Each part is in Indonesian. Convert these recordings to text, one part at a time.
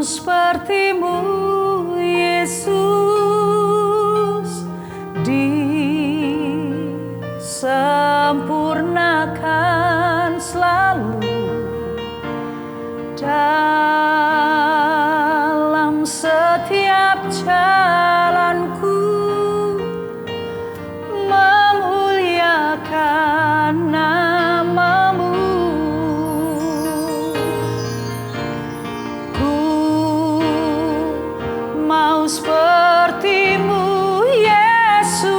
sepertimu Yesus, disempurnakan selalu dalam setiap jalanku, memuliakan namamu. Mau sepertimu Yesus,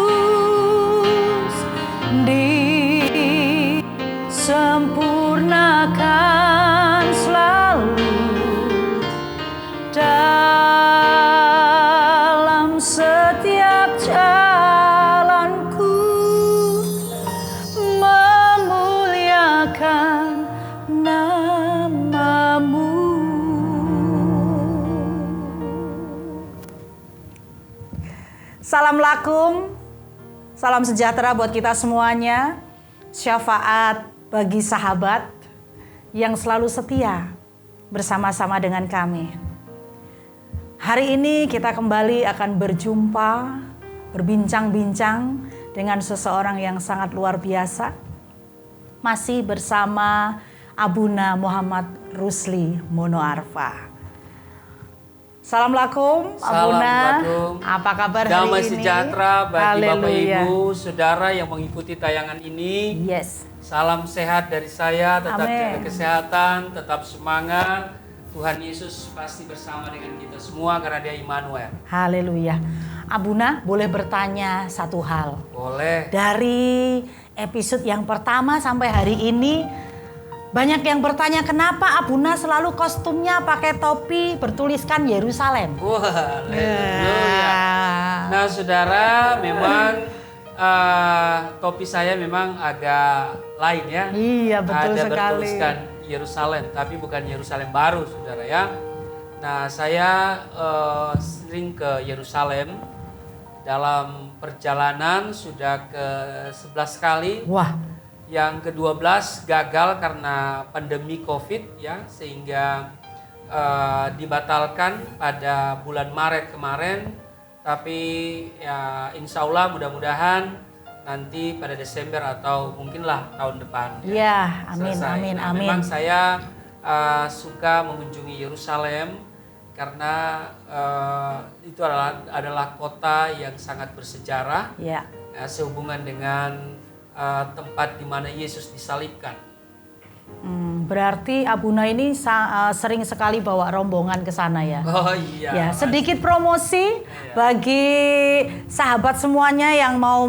disempurnakan selalu dalam setiap jalanku, memuliakan namamu. Salam lakum, salam sejahtera buat kita semuanya. Syafaat bagi sahabat yang selalu setia bersama-sama dengan kami. Hari ini kita kembali akan berjumpa, berbincang-bincang dengan seseorang yang sangat luar biasa. Masih bersama Abuna Muhammad Rusli Monoarfa. Salam lakum, Abuna. Apa kabar hari ini? Damai sejahtera bagi Bapak Haleluya. Ibu, saudara yang mengikuti tayangan ini. Yes. Salam sehat dari saya, tetap Amin. jaga kesehatan, tetap semangat. Tuhan Yesus pasti bersama dengan kita semua karena Dia Immanuel. Haleluya. Abuna boleh bertanya satu hal. Boleh. Dari episode yang pertama sampai hari ini, banyak yang bertanya kenapa Abuna selalu kostumnya pakai topi bertuliskan Yerusalem. Wah, haleluya. Nah, saudara, memang topi saya memang agak lain ya. Iya, betul Ada sekali. bertuliskan Yerusalem, tapi bukan Yerusalem baru, saudara ya. Nah, saya sering ke Yerusalem dalam perjalanan sudah ke 11 kali. Wah, Yang ke-12 gagal karena pandemi COVID ya, sehingga dibatalkan pada bulan Maret kemarin. Tapi ya insya Allah mudah-mudahan nanti pada Desember atau mungkinlah tahun depan. ya, amin, Selesai. amin, Nah, amin. memang saya suka mengunjungi Yerusalem karena itu adalah kota yang sangat bersejarah Ya, sehubungan dengan tempat di mana Yesus disalibkan. berarti Abuna ini sering sekali bawa rombongan ke sana ya. Oh iya. Ya, sedikit promosi bagi sahabat semuanya yang mau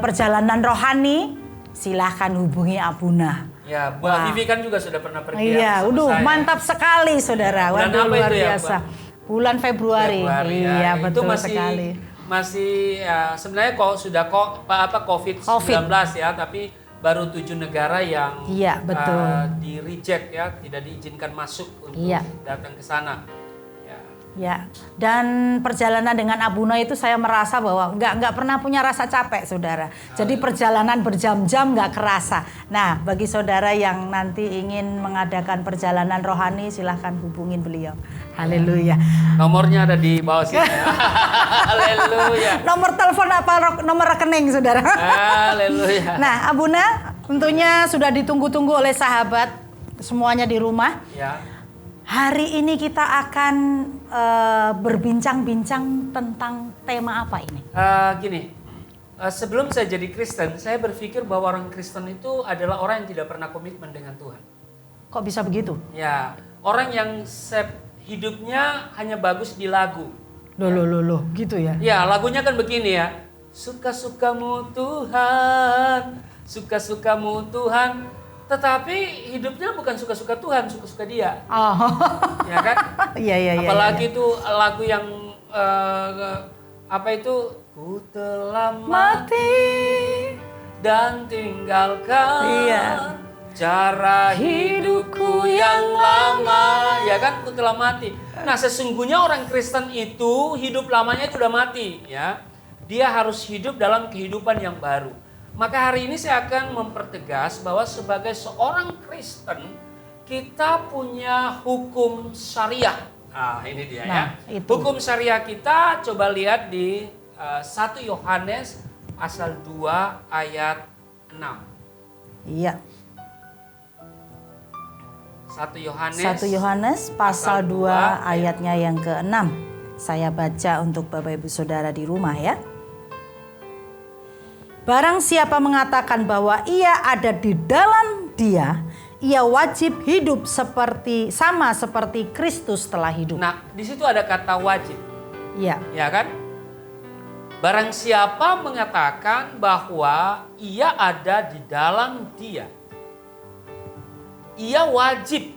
perjalanan rohani, silahkan hubungi Abuna. Ya, Bu Vivi kan juga sudah pernah pergi. Iya, bersama saya. mantap sekali saudara. Bulan Waduh, apa luar itu ya, biasa. Bu? Bulan Februari. Iya, ya. betul Itu sekali. masih ya, sebenarnya sudah COVID-19 ya, tapi baru 7 negara yang Iya, betul. di reject ya, tidak diizinkan masuk untuk Iya. datang ke sana. Ya. Ya, dan perjalanan dengan Abuna itu saya merasa bahwa nggak pernah punya rasa capek, saudara. Jadi perjalanan berjam-jam nggak kerasa. Nah, bagi saudara yang nanti ingin mengadakan perjalanan rohani, silahkan hubungin beliau. Haleluya. Nomornya ada di bawah sini. Haleluya. Nomor telepon apa nomor rekening, saudara? Haleluya. Nah, Abuna tentunya sudah ditunggu-tunggu oleh sahabat semuanya di rumah. Ya. Hari ini kita akan berbincang-bincang tentang tema apa ini? Gini, sebelum saya jadi Kristen, saya berpikir bahwa orang Kristen itu adalah orang yang tidak pernah komitmen dengan Tuhan. Kok bisa begitu? Ya, orang yang hidupnya hanya bagus di lagu. Loh, gitu ya? Ya, lagunya kan begini ya. Suka-sukamu Tuhan, suka-sukamu Tuhan. Tetapi hidupnya bukan suka-suka Tuhan, suka-suka dia. Oh, Ya kan? iya. Apalagi itu lagu yang apa itu? Ku telah mati dan tinggalkan cara hidupku yang lama. Ya kan, ku telah mati. Nah, sesungguhnya orang Kristen itu hidup lamanya itu udah mati, ya. Dia harus hidup dalam kehidupan yang baru. Maka hari ini saya akan mempertegas bahwa sebagai seorang Kristen, kita punya hukum syariah. Nah, ini dia ya. itu. Hukum syariah kita coba lihat di 1 Yohanes pasal 2 ayat 6. Iya. 1 Yohanes 1 Yohanes pasal 2 ayatnya yang ke-6. Saya baca untuk Bapak Ibu Saudara di rumah ya. Barang siapa mengatakan bahwa ia ada di dalam Dia, ia wajib hidup sama seperti Kristus telah hidup. Nah, di situ ada kata wajib. Iya. Ya kan? Barang siapa mengatakan bahwa ia ada di dalam Dia, ia wajib,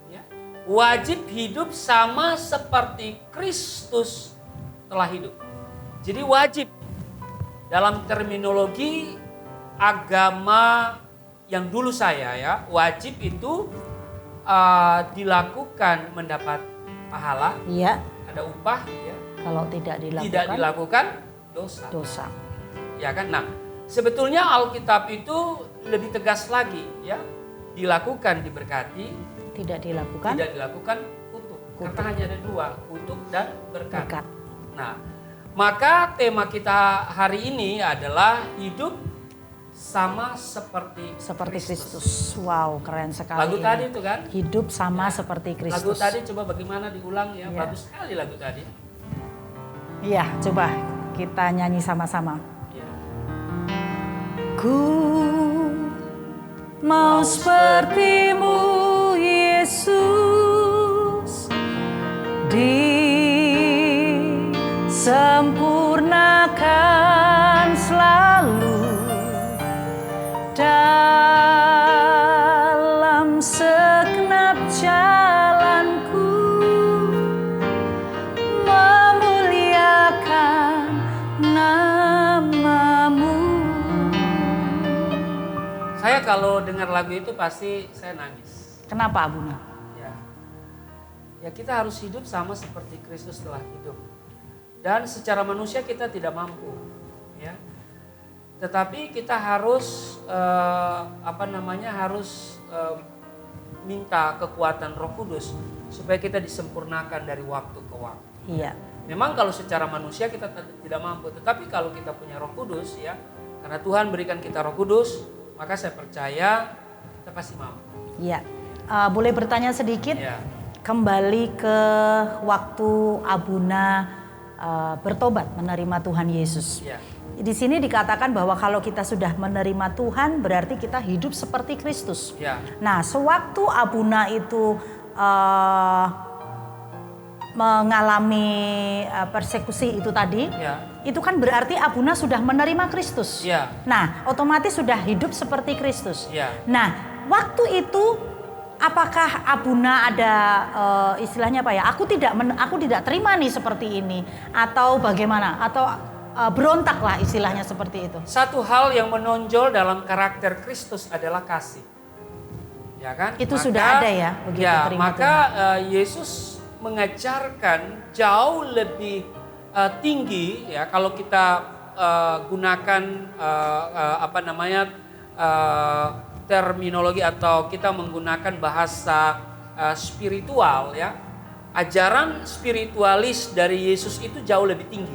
ya, wajib hidup sama seperti Kristus telah hidup. Jadi wajib dalam terminologi agama yang dulu saya ya, wajib itu dilakukan mendapat pahala, Iya. ada upah, ya. Kalau tidak dilakukan dosa. Ya kan? Nah, sebetulnya Alkitab itu lebih tegas lagi ya. Dilakukan diberkati, tidak dilakukan kutuk. Karena hanya ada dua, kutuk dan berkat. berkat. Nah, maka tema kita hari ini adalah hidup sama seperti Kristus. Wow, keren sekali. Lagu ini. tadi itu kan? Hidup sama seperti Kristus. Lagu tadi coba bagaimana diulang ya? Ya. Bagus sekali lagu tadi. Iya, coba kita nyanyi sama-sama. Ya. Ku mau seperti-Mu, Yesus, disempurnakan selalu dalam segenap jalanku, memuliakan nama-Mu. Saya kalau dengar lagu itu pasti saya nangis. Kenapa, Abuna? Ya kita harus hidup sama seperti Kristus telah hidup. Dan secara manusia kita tidak mampu, ya. Tetapi kita harus minta kekuatan Roh Kudus supaya kita disempurnakan dari waktu ke waktu. Iya. Memang kalau secara manusia kita tidak mampu, tetapi kalau kita punya Roh Kudus ya, karena Tuhan berikan kita Roh Kudus, maka saya percaya kita pasti mampu. Iya. Boleh bertanya sedikit? Ya. Kembali ke waktu Abuna bertobat menerima Tuhan Yesus. Ya. Di sini dikatakan bahwa kalau kita sudah menerima Tuhan berarti kita hidup seperti Kristus. Ya. Nah, sewaktu Abuna itu mengalami persekusi itu tadi, Ya. itu kan berarti Abuna sudah menerima Kristus. Ya. Nah, otomatis sudah hidup seperti Kristus. Ya. Nah, waktu itu apakah Abuna ada istilahnya apa ya? Aku tidak terima nih seperti ini, atau bagaimana? Atau berontak lah istilahnya seperti itu. Satu hal yang menonjol dalam karakter Kristus adalah kasih. Ya kan? Itu sudah ada ya, begitu Ya, terima maka Yesus mengajarkan jauh lebih tinggi ya kalau kita gunakan terminologi atau kita menggunakan bahasa spiritual ya. Ajaran spiritualis dari Yesus itu jauh lebih tinggi.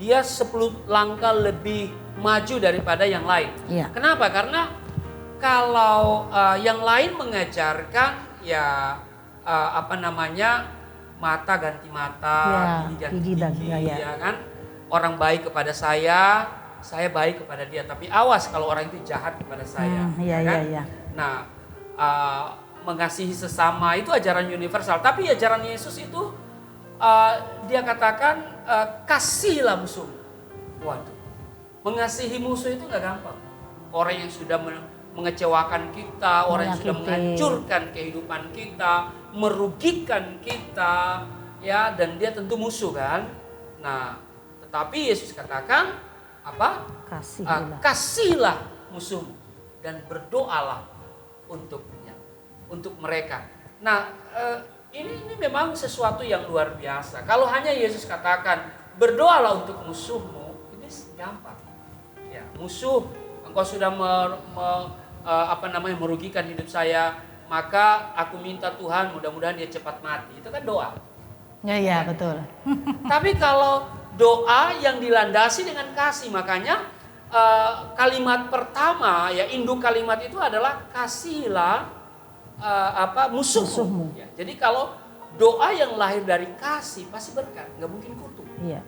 Dia 10 langkah lebih maju daripada yang lain. Iya. Kenapa? Karena kalau yang lain mengajarkan ya mata ganti mata, Ya, gigi ganti gigi, ya. ya kan? Orang baik kepada saya baik kepada dia. Tapi awas kalau orang itu jahat kepada saya. Iya, kan? iya. Nah, mengasihi sesama itu ajaran universal. Tapi ajaran Yesus itu dia katakan kasihlah musuh. Waduh, mengasihi musuh itu nggak gampang. Orang yang sudah mengecewakan kita, orang yang sudah menghancurkan kehidupan kita, merugikan kita, ya, dan dia tentu musuh kan. Nah, tetapi Yesus katakan apa? Kasihlah musuhmu dan berdoalah untuknya, untuk mereka. Nah, ini memang sesuatu yang luar biasa. Kalau hanya Yesus katakan berdoalah untuk musuhmu, ini gampang. Ya, musuh, engkau sudah merugikan hidup saya, maka aku minta Tuhan mudah-mudahan dia cepat mati. Itu kan doa. Ya, betul. Tapi kalau doa yang dilandasi dengan kasih, makanya kalimat pertama ya, induk kalimat itu adalah kasihilah musuhmu. Ya, jadi kalau doa yang lahir dari kasih pasti berkat, nggak mungkin kutuk. Iya.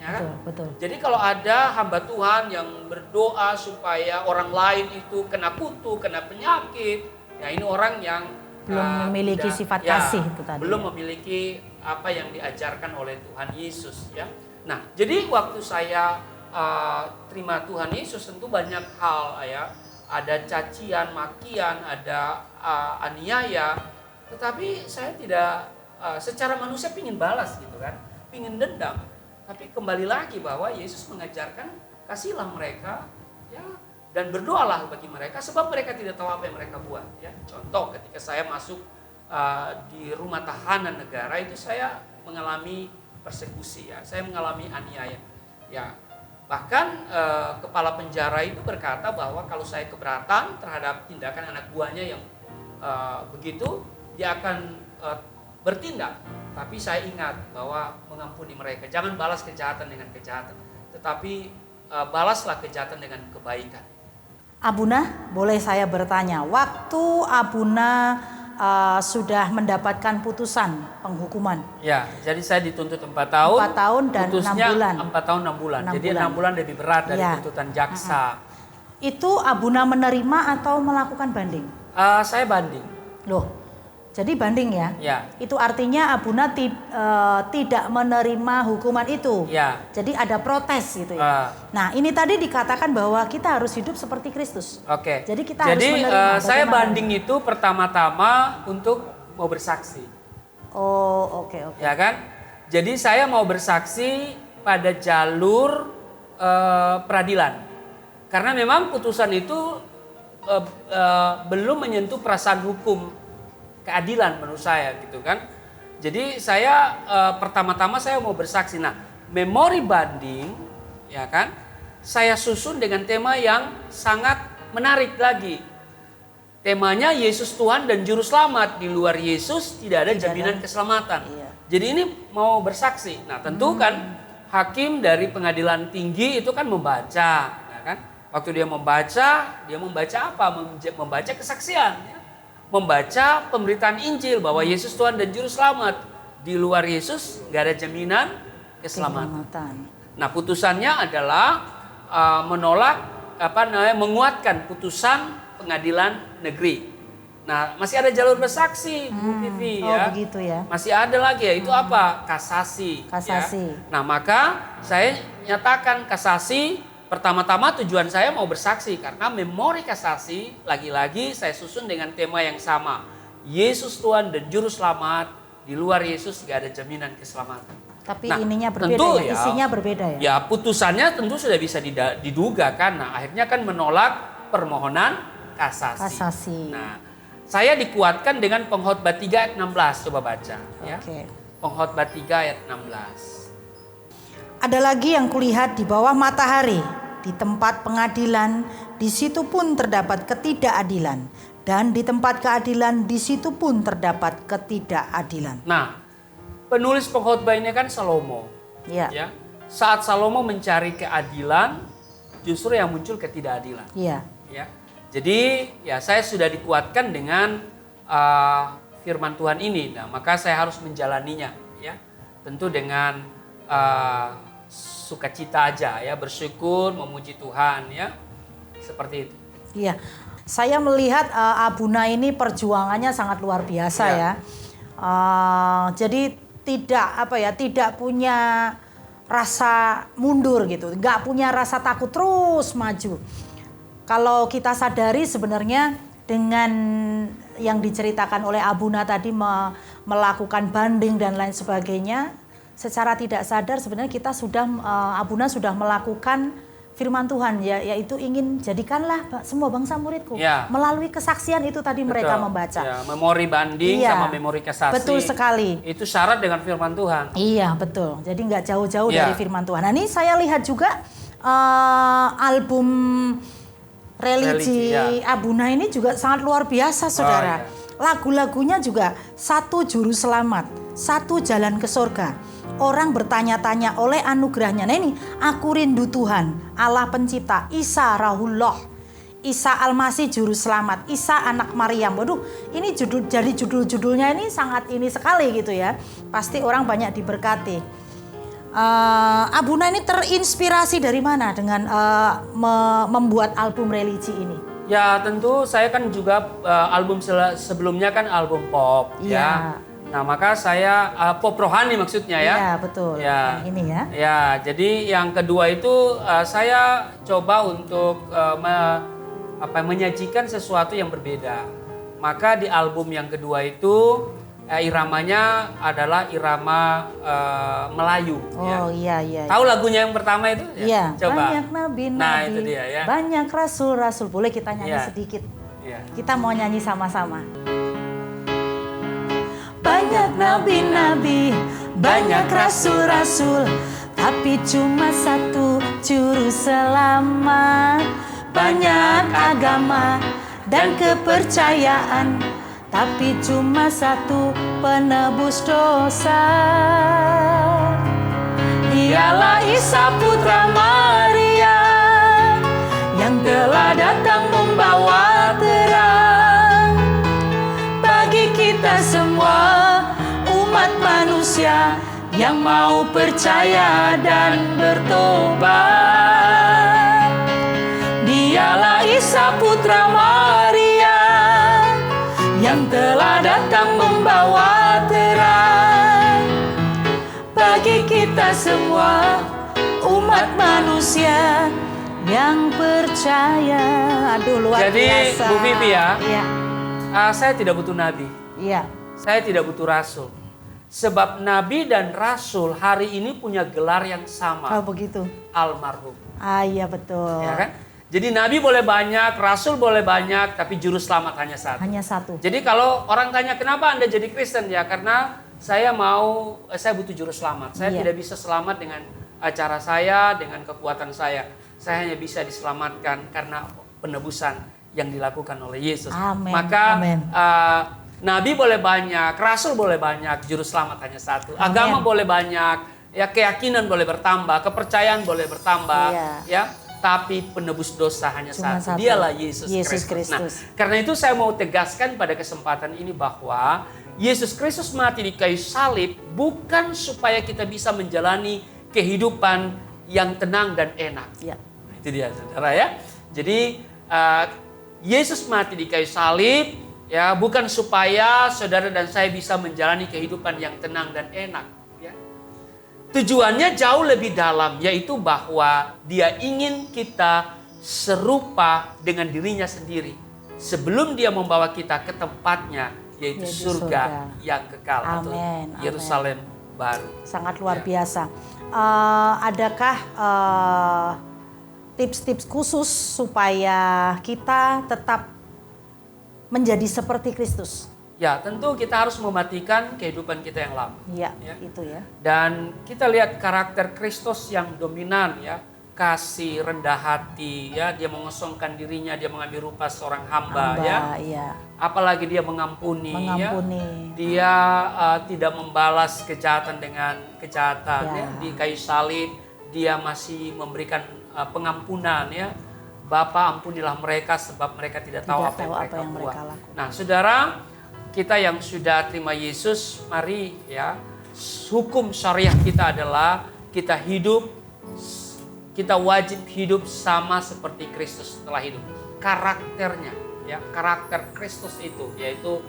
Ya kan? Betul. Jadi kalau ada hamba Tuhan yang berdoa supaya orang lain itu kena kutuk, kena penyakit, ya ini orang yang belum memiliki sifat kasih itu tadi. Belum memiliki apa yang diajarkan oleh Tuhan Yesus ya. Nah, jadi waktu saya terima Tuhan Yesus tentu banyak hal ya. Ada cacian, makian, ada aniaya, tetapi saya tidak secara manusia pingin balas gitu kan, pingin dendam. Tapi kembali lagi bahwa Yesus mengajarkan kasihlah mereka ya, dan berdoalah bagi mereka sebab mereka tidak tahu apa yang mereka buat ya. Contoh ketika saya masuk di rumah tahanan negara itu saya mengalami persekusi ya, saya mengalami aniaya ya. Bahkan kepala penjara itu berkata bahwa kalau saya keberatan terhadap tindakan anak buahnya yang begitu, dia akan bertindak. Tapi saya ingat bahwa mengampuni mereka, jangan balas kejahatan dengan kejahatan, tetapi balaslah kejahatan dengan kebaikan. Abuna, boleh saya bertanya, waktu Abuna sudah mendapatkan putusan penghukuman. Ya, jadi saya dituntut 4 tahun. 4 tahun dan 6 bulan. 4 tahun 6 bulan. Jadi 6 bulan lebih berat dari tuntutan jaksa. Itu Abuna menerima atau melakukan banding? Saya banding. Loh, jadi banding ya? Ya. Itu artinya Abuna tidak menerima hukuman itu. Ya. Jadi ada protes gitu ya. Nah, ini tadi dikatakan bahwa kita harus hidup seperti Kristus. Oke. Jadi kita harus menerima. Jadi saya banding itu pertama-tama untuk mau bersaksi. Oh, oke. Ya kan? Jadi saya mau bersaksi pada jalur peradilan. Karena memang putusan itu belum menyentuh perasaan hukum keadilan menurut saya gitu kan. Jadi saya pertama-tama saya mau bersaksi. Nah, memori banding ya kan, saya susun dengan tema yang sangat menarik lagi. Temanya Yesus Tuhan dan Juru Selamat. Di luar Yesus tidak ada jaminan keselamatan. Iya. Jadi ini mau bersaksi. Nah, tentu kan hakim dari pengadilan tinggi itu kan membaca, ya kan? Waktu dia membaca apa? Membaca kesaksian. Ya? Membaca pemberitaan Injil bahwa Yesus Tuhan dan Juru Selamat. Di luar Yesus nggak ada jaminan keselamatan. Nah, putusannya adalah menguatkan putusan pengadilan negeri. Nah, masih ada jalur bersaksi, Bu Vivi ya. Begitu ya. Masih ada lagi ya, itu apa? Kasasi. Kasasi. Ya. Nah, maka saya nyatakan kasasi. Pertama-tama tujuan saya mau bersaksi karena memori kasasi lagi-lagi saya susun dengan tema yang sama. Yesus Tuhan dan Juru Selamat, di luar Yesus gak ada jaminan keselamatan. Tapi ininya berbeda ya, isinya berbeda ya. Ya, putusannya tentu sudah bisa diduga kan. Nah, akhirnya kan menolak permohonan kasasi. Nah, saya dikuatkan dengan Pengkhotbah 3 ayat 16, coba baca ya. Pengkhotbah 3 ayat 16. Ada lagi yang kulihat di bawah matahari, di tempat pengadilan, di situ pun terdapat ketidakadilan, dan di tempat keadilan, di situ pun terdapat ketidakadilan. Nah, penulis pengkhotbah ini kan Salomo. Ya. Saat Salomo mencari keadilan, justru yang muncul ketidakadilan. Iya. Ya. Jadi, ya saya sudah dikuatkan dengan firman Tuhan ini. Nah, maka saya harus menjalaninya. Ya, tentu dengan sukacita aja ya, bersyukur, memuji Tuhan ya, seperti itu. Iya, saya melihat Abuna ini perjuangannya sangat luar biasa ya. Jadi tidak punya rasa mundur gitu, nggak punya rasa takut, terus maju. Kalau kita sadari sebenarnya dengan yang diceritakan oleh Abuna tadi melakukan banding dan lain sebagainya. Secara tidak sadar sebenarnya kita Abuna sudah melakukan firman Tuhan ya, yaitu ingin jadikanlah semua bangsa muridku. Melalui kesaksian itu tadi mereka membaca. Ya, memori banding sama memori kasasi. Betul sekali. Itu syarat dengan firman Tuhan. Iya, betul. Jadi nggak jauh-jauh dari firman Tuhan. Nah, ini saya lihat juga album religi Abuna ini juga sangat luar biasa, saudara. lagu-lagunya juga satu juru selamat, satu jalan ke surga. Orang bertanya-tanya oleh anugerahnya. Nah ini, aku rindu Tuhan, Allah pencipta, Isa Rahullah, Isa Al-Masih juru selamat, Isa anak Maryam. Waduh, ini judul-judulnya ini sangat ini sekali gitu ya. Pasti orang banyak diberkati. Abuna ini terinspirasi dari mana dengan membuat album religi ini? Ya tentu saya kan juga album sebelumnya kan album pop ya. Nah maka saya pop rohani maksudnya ya. Iya betul. Ya. Yang ini ya. Ya jadi yang kedua itu saya coba untuk menyajikan sesuatu yang berbeda. Maka di album yang kedua itu iramanya adalah irama Melayu. Oh iya. Tahu lagunya yang pertama itu? Iya. Coba. Banyak nabi-nabi. Nah itu dia ya. Banyak rasul-rasul. Boleh kita nyanyi sedikit? Iya. Kita mau nyanyi sama-sama. Banyak nabi-nabi, banyak rasul-rasul, tapi cuma satu juru selamat. Banyak agama dan kepercayaan, tapi cuma satu penebus dosa. Dialah Isa putra Maria, yang telah datang membawa terang bagi kita semua umat manusia yang mau percaya dan bertobat. Dialah Isa putra Maria, yang telah datang membawa terang bagi kita semua umat manusia yang percaya. Aduh luar Jadi, biasa. Bu Vivi ya. Iya. Saya tidak butuh nabi. Iya. Saya tidak butuh rasul. Sebab nabi dan rasul hari ini punya gelar yang sama. Oh begitu. Almarhum. Iya betul. Ya kan? Jadi nabi boleh banyak, rasul boleh banyak, tapi juru selamat hanya satu. Hanya satu. Jadi kalau orang tanya kenapa Anda jadi Kristen? Ya karena saya butuh juru selamat. Saya tidak bisa selamat dengan cara saya, dengan kekuatan saya. Saya hanya bisa diselamatkan karena penebusan yang dilakukan oleh Yesus. Amen. Maka Amen. Nabi boleh banyak, rasul boleh banyak, juru selamat hanya satu. Amen. Agama boleh banyak, ya keyakinan boleh bertambah, kepercayaan boleh bertambah, ya. Tapi penebus dosa hanya satu. Dialah Yesus Kristus. Nah, karena itu saya mau tegaskan pada kesempatan ini bahwa Yesus Kristus mati di kayu salib bukan supaya kita bisa menjalani kehidupan yang tenang dan enak. Ya. Nah, itu dia, saudara ya. Jadi Yesus mati di kayu salib ya bukan supaya saudara dan saya bisa menjalani kehidupan yang tenang dan enak ya. Tujuannya jauh lebih dalam, yaitu bahwa Dia ingin kita serupa dengan dirinya sendiri sebelum Dia membawa kita ke tempatnya, yaitu surga yang kekal. Amen. Atau Yerusalem baru. Sangat luar biasa. Adakah tips-tips khusus supaya kita tetap menjadi seperti Kristus? Ya, tentu kita harus mematikan kehidupan kita yang lama. Ya, itu ya. Dan kita lihat karakter Kristus yang dominan ya, kasih, rendah hati ya, dia mengosongkan dirinya, dia mengambil rupa seorang hamba ya. Apalagi dia mengampuni. Ya. Dia tidak membalas kejahatan dengan kejahatan ya. Di kayu salib dia masih memberikan pengampunan ya. Bapa ampunilah mereka sebab mereka tidak tahu apa yang mereka buat. Nah, saudara, kita yang sudah terima Yesus, mari ya, hukum syariah kita adalah kita wajib hidup sama seperti Kristus telah hidup. Karakternya ya, karakter Kristus itu yaitu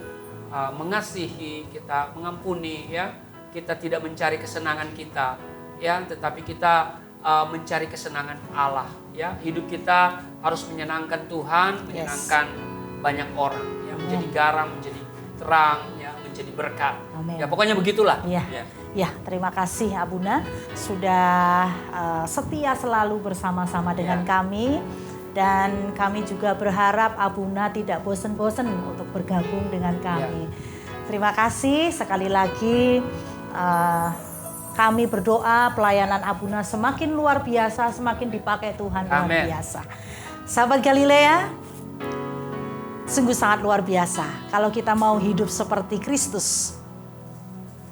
mengasihi, kita mengampuni ya, kita tidak mencari kesenangan kita ya, tetapi kita mencari kesenangan Allah ya. Hidup kita harus menyenangkan Tuhan, menyenangkan banyak orang ya, menjadi garam, menjadi terang ya, menjadi berkat. Amen. Ya pokoknya begitulah. Ya, terima kasih Abuna sudah setia selalu bersama-sama dengan kami, dan kami juga berharap Abuna tidak bosan-bosan untuk bergabung dengan kami. Terima kasih sekali lagi. Kami berdoa pelayanan Abuna semakin luar biasa, semakin dipakai Tuhan luar biasa. Sahabat Galilea, Sungguh sangat luar biasa. Kalau kita mau hidup seperti Kristus,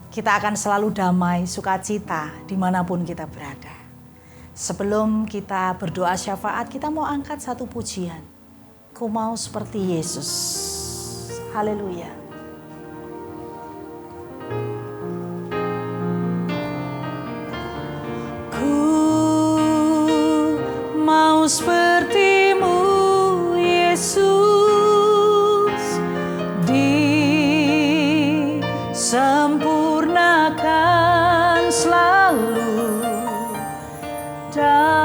kita akan selalu damai, sukacita dimanapun kita berada. Sebelum kita berdoa syafaat, kita mau angkat satu pujian. Ku mau seperti Yesus. Haleluya. Ku mau seperti-Mu, Yesus, disempurnakan selalu dalam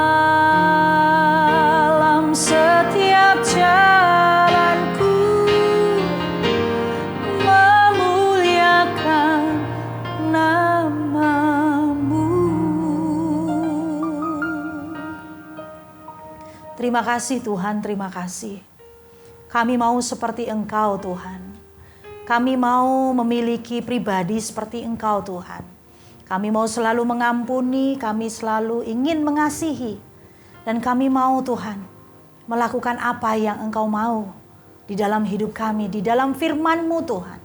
setiap jalanku, memuliakan nama-Mu. Terima kasih Tuhan, terima kasih. Kami mau seperti Engkau Tuhan. Kami mau memiliki pribadi seperti Engkau Tuhan. Kami mau selalu mengampuni, kami selalu ingin mengasihi. Dan kami mau Tuhan melakukan apa yang Engkau mau di dalam hidup kami, di dalam firman-Mu Tuhan.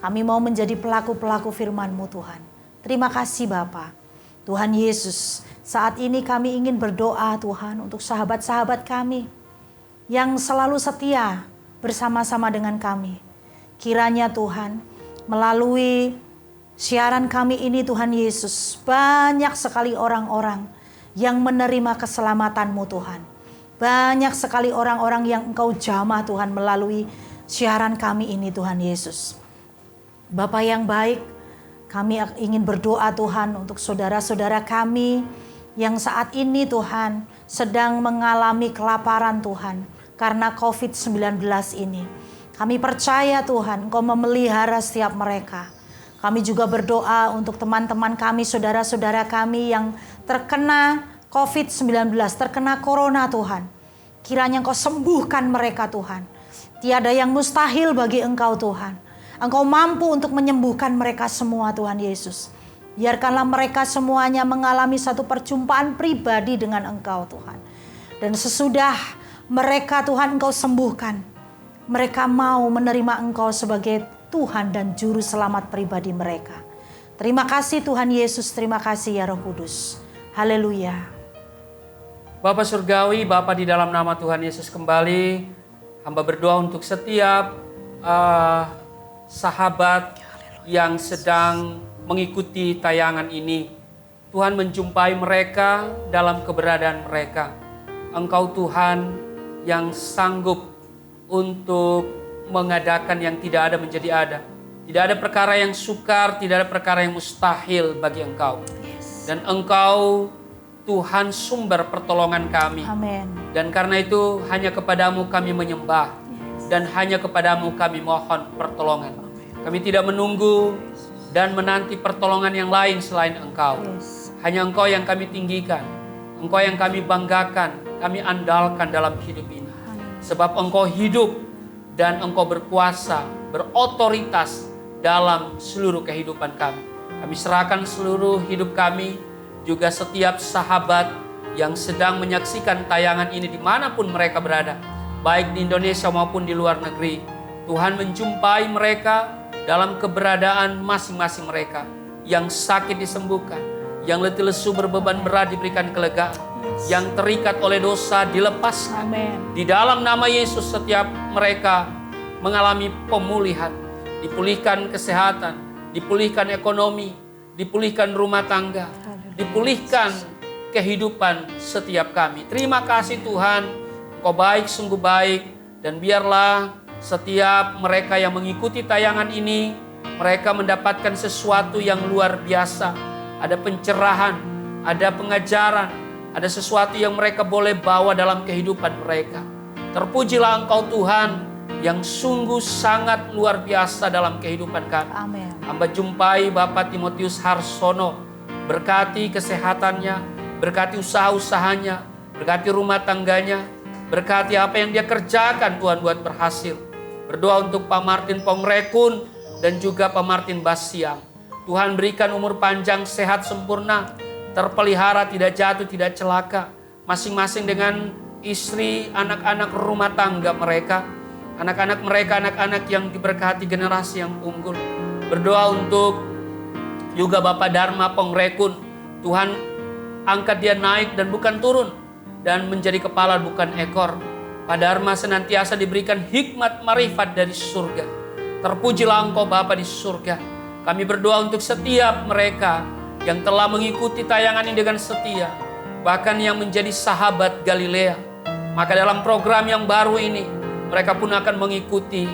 Kami mau menjadi pelaku-pelaku firman-Mu Tuhan. Terima kasih Bapa. Tuhan Yesus, saat ini kami ingin berdoa Tuhan untuk sahabat-sahabat kami yang selalu setia bersama-sama dengan kami. Kiranya Tuhan, melalui siaran kami ini Tuhan Yesus, banyak sekali orang-orang yang menerima keselamatan-Mu Tuhan. Banyak sekali orang-orang yang Engkau jamah Tuhan melalui siaran kami ini Tuhan Yesus. Bapa yang baik, kami ingin berdoa Tuhan untuk saudara-saudara kami yang saat ini Tuhan sedang mengalami kelaparan Tuhan karena COVID-19 ini. Kami percaya Tuhan Engkau memelihara setiap mereka. Kami juga berdoa untuk teman-teman kami, saudara-saudara kami yang terkena COVID-19, terkena corona Tuhan. Kiranya Engkau sembuhkan mereka Tuhan. Tiada yang mustahil bagi Engkau Tuhan. Engkau mampu untuk menyembuhkan mereka semua Tuhan Yesus. Biarkanlah mereka semuanya mengalami satu perjumpaan pribadi dengan Engkau Tuhan. Dan sesudah mereka Tuhan Engkau sembuhkan, mereka mau menerima Engkau sebagai Tuhan dan Juru Selamat pribadi mereka. Terima kasih Tuhan Yesus, terima kasih ya Roh Kudus. Haleluya. Bapa Surgawi, Bapa di dalam nama Tuhan Yesus kembali, hamba berdoa untuk setiap sahabat yang sedang mengikuti tayangan ini. Tuhan menjumpai mereka dalam keberadaan mereka. Engkau Tuhan yang sanggup untuk mengadakan yang tidak ada menjadi ada. Tidak ada perkara yang sukar, tidak ada perkara yang mustahil bagi Engkau. Dan Engkau Tuhan sumber pertolongan kami. Amin. Dan karena itu hanya kepadamu kami menyembah. Dan hanya kepadamu kami mohon pertolongan. Kami tidak menunggu dan menanti pertolongan yang lain selain Engkau. Hanya Engkau yang kami tinggikan. Engkau yang kami banggakan, kami andalkan dalam hidup ini. Sebab Engkau hidup dan Engkau berkuasa, berotoritas dalam seluruh kehidupan kami. Kami serahkan seluruh hidup kami, juga setiap sahabat yang sedang menyaksikan tayangan ini dimanapun mereka berada, baik di Indonesia maupun di luar negeri. Tuhan menjumpai mereka dalam keberadaan masing-masing mereka. Yang sakit disembuhkan, yang letih lesu berbeban berat diberikan kelegaan, yang terikat oleh dosa dilepaskan. Amen. Di dalam nama Yesus setiap mereka mengalami pemulihan, dipulihkan kesehatan, dipulihkan ekonomi, dipulihkan rumah tangga, dipulihkan kehidupan setiap kami. Terima kasih Tuhan, Engkau baik, sungguh baik, dan biarlah setiap mereka yang mengikuti tayangan ini, mereka mendapatkan sesuatu yang luar biasa. Ada pencerahan, ada pengajaran, ada sesuatu yang mereka boleh bawa dalam kehidupan mereka. Terpujilah Engkau Tuhan yang sungguh sangat luar biasa dalam kehidupan kami. Amin. Hamba jumpai Bapak Timotius Harsono, berkati kesehatannya, berkati usaha-usahanya, berkati rumah tangganya, berkati apa yang dia kerjakan Tuhan buat berhasil. Berdoa untuk Pak Martin Pongrekun dan juga Pak Martin Basiang. Tuhan berikan umur panjang, sehat sempurna, terpelihara, tidak jatuh, tidak celaka. Masing-masing dengan istri, anak-anak rumah tangga mereka. anak-anak mereka, anak-anak yang diberkati, generasi yang unggul. Berdoa untuk juga Bapak Dharma Pongrekun. Tuhan angkat dia naik dan bukan turun, dan menjadi kepala bukan ekor. Pak Dharma senantiasa diberikan hikmat marifat dari surga. Terpujilah Engkau Bapa di surga. Kami berdoa untuk setiap mereka yang telah mengikuti tayangan ini dengan setia, bahkan yang menjadi sahabat Galilea. Maka dalam program yang baru ini, mereka pun akan mengikuti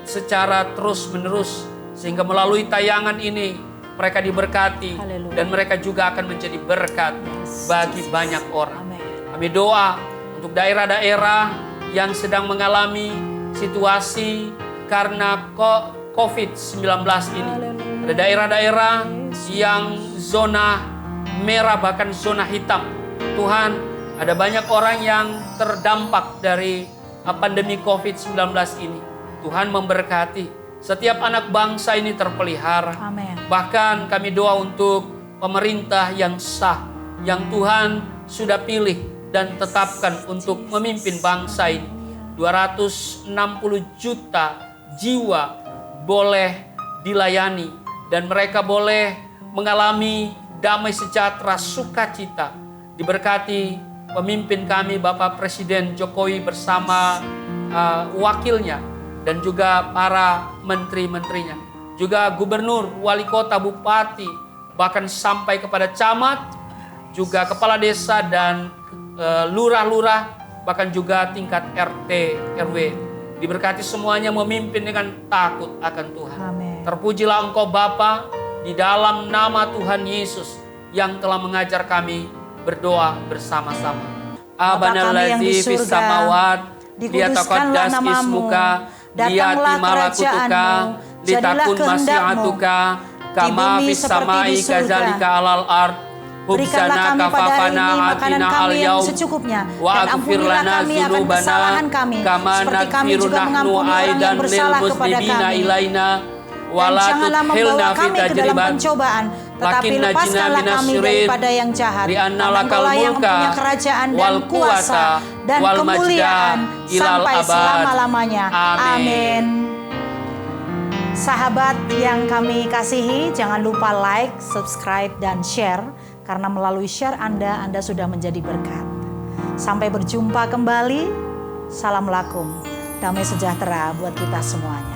secara terus-menerus, sehingga melalui tayangan ini mereka diberkati. Haleluya. Dan mereka juga akan menjadi berkat bagi banyak orang. Amin. Kami doa untuk daerah-daerah yang sedang mengalami situasi karena COVID-19 ini. Ada daerah-daerah yang zona merah, bahkan zona hitam. Tuhan, ada banyak orang yang terdampak dari pandemi COVID-19 ini. Tuhan memberkati. Setiap anak bangsa ini terpelihara. Amin. Bahkan kami doa untuk pemerintah yang sah, yang Tuhan sudah pilih dan tetapkan untuk memimpin bangsa ini. 260 juta jiwa boleh dilayani, dan mereka boleh mengalami damai sejahtera, sukacita. Diberkati pemimpin kami Bapak Presiden Jokowi bersama wakilnya, dan juga para menteri-menterinya, juga gubernur, wali kota, bupati, bahkan sampai kepada camat, juga kepala desa dan lurah-lurah, bahkan juga tingkat RT, RW. Diberkati semuanya memimpin dengan takut akan Tuhan. Amin. Terpujilah Engkau Bapa, di dalam nama Tuhan Yesus yang telah mengajar kami berdoa bersama-sama. Abana ladzi fis samawat, dikuduskanlah namamu, datanglah kerajaanmu, jadilah kehendakmu di bumi seperti di surga. Berikanlah kami pada hari ini makanan kami yang secukupnya, dan ampunilah kami akan kesalahan kami, seperti kami juga mengampuni orang yang bersalah kepada kami. Dan janganlah membawa kami ke dalam pencobaan, tetapi lepaskanlah kami daripada yang jahat. Engkau-lah yang punya kerajaan dan kuasa dan kemuliaan sampai selama-lamanya. Amin. Sahabat yang kami kasihi, jangan lupa like, subscribe, dan share. Karena melalui share Anda sudah menjadi berkat. Sampai berjumpa kembali. Salam lakum. Damai sejahtera buat kita semuanya.